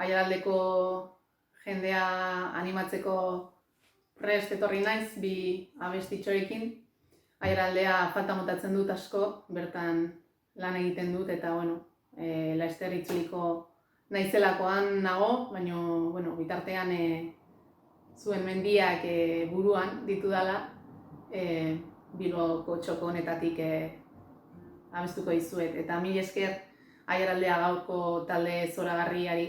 Aiaraldeko jendea animatzeko prest etorri naiz bi abestitxorekin. Aiaraldea falta motatzen dut asko, bertan lan egiten dut eta laster itzuliko naizelakoan nago, baina bitartean zuen mendiak buruan ditudala, Bilboko txoko honetatik abestuko dizuet. Eta mila esker Aiaraldea gaurko talde zoragarriari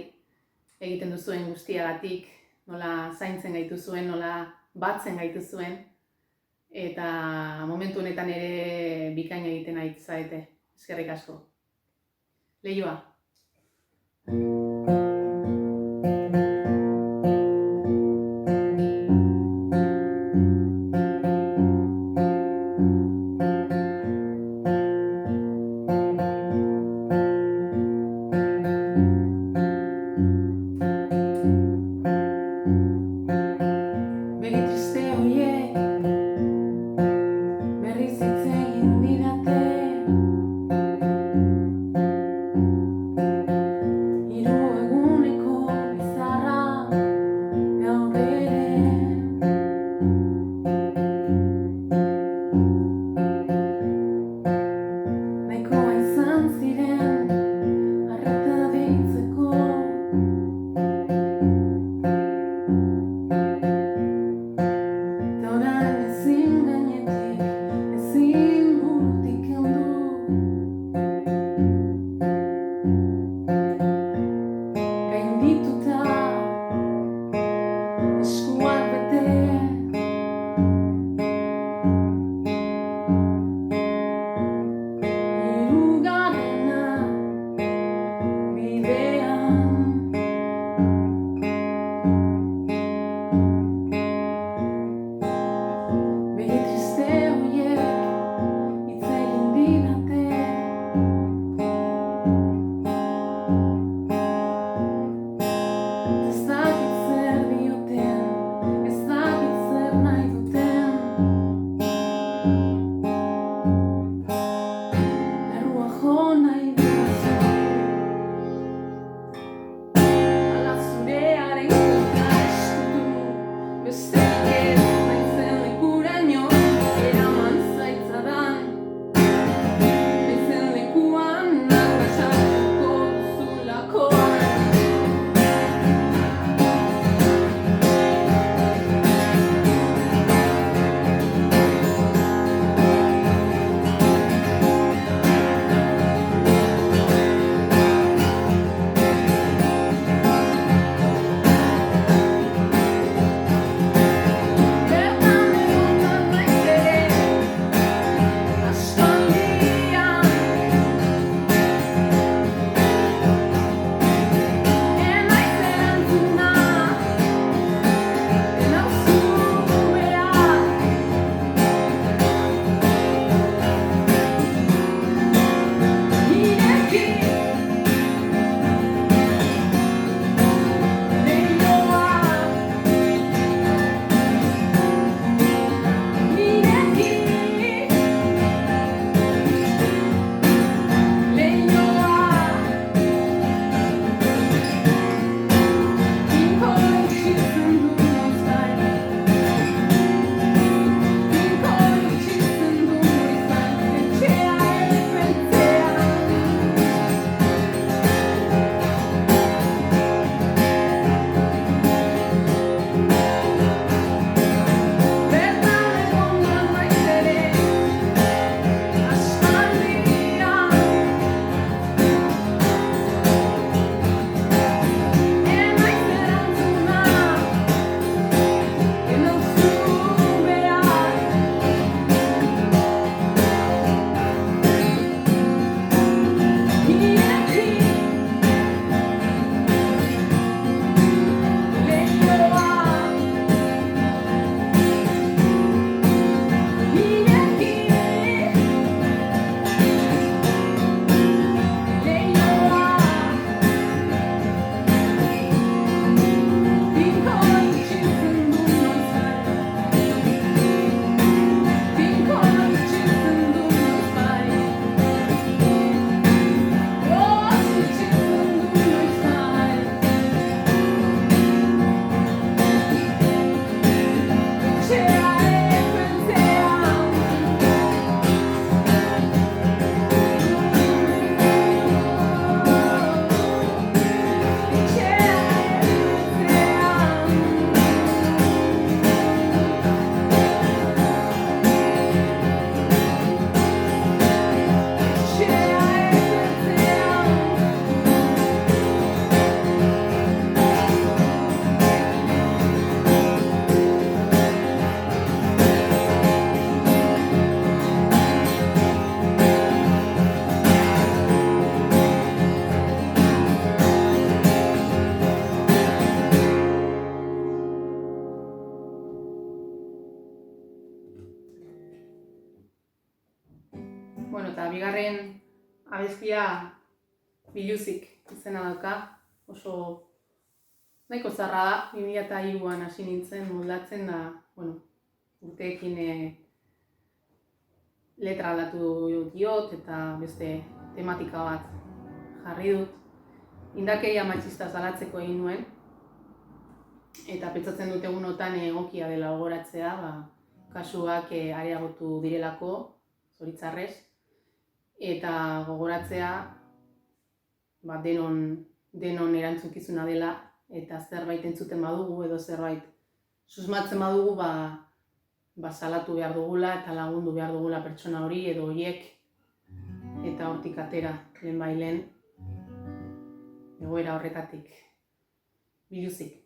egiten duzuen guztiagatik, nola zaintzen gaituzuen, nola batzen gaituzuen, eta momentu honetan ere bikaina egiten ari zarete. Eskerrik asko. Leioa. Begi triste horiek berriz hitz egin didate, hiru egun bigarren abestia Biluzik izena dauka, oso nahiko zarra da, 2003an hasi nintzen moldatzen da, urteekin letra aldatu diot eta beste tematika bat jarri dut. Indarkeria matxista salatzeko egin nuen, eta pentsatzen dut egunotan egokia dela gogoratzea, kasuak areagotu direlako, zoritzarrez, eta gogoratzea denon erantzukizuna dela, eta zerbait entzuten badugu edo zerbait susmatzen badugu, salatu behar dugula eta lagundu behar dugula pertsona hori edo horiek, eta hortik atera lehenbailen egoera horretatik. Biluzik.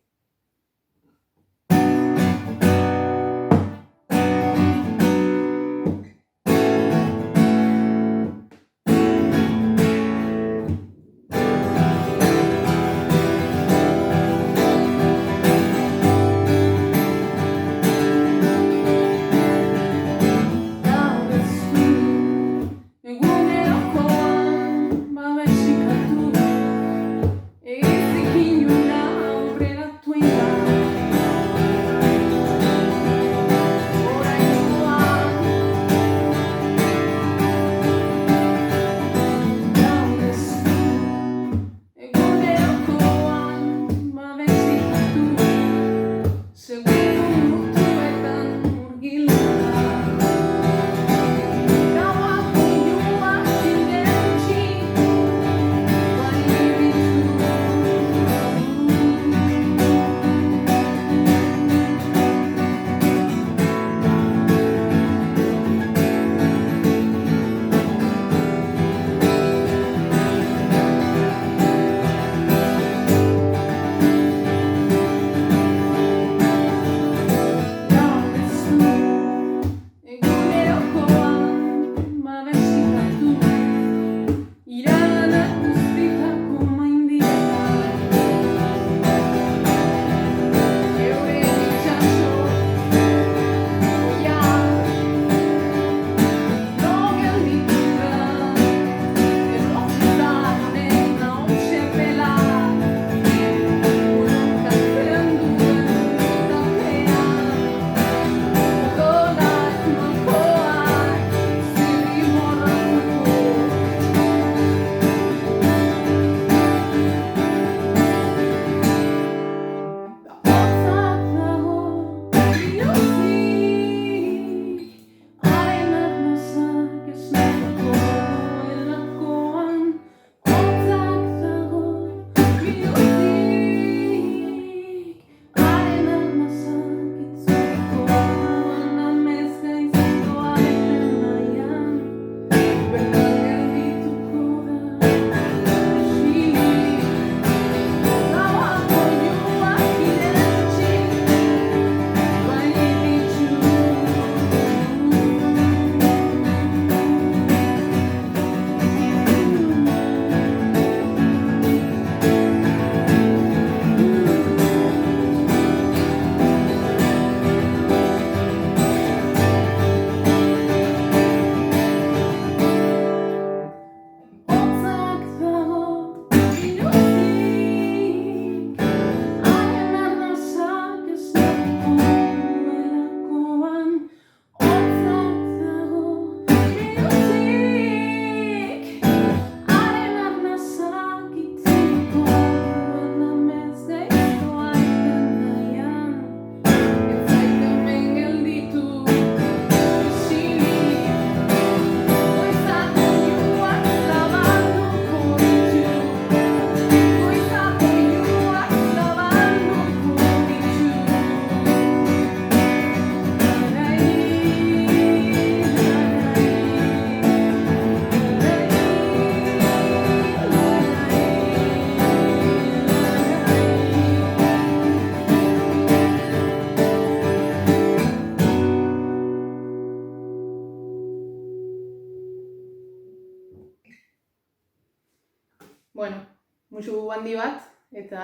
Musu handi bat, eta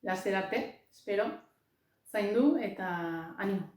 laster arte, espero, zaindu eta animo.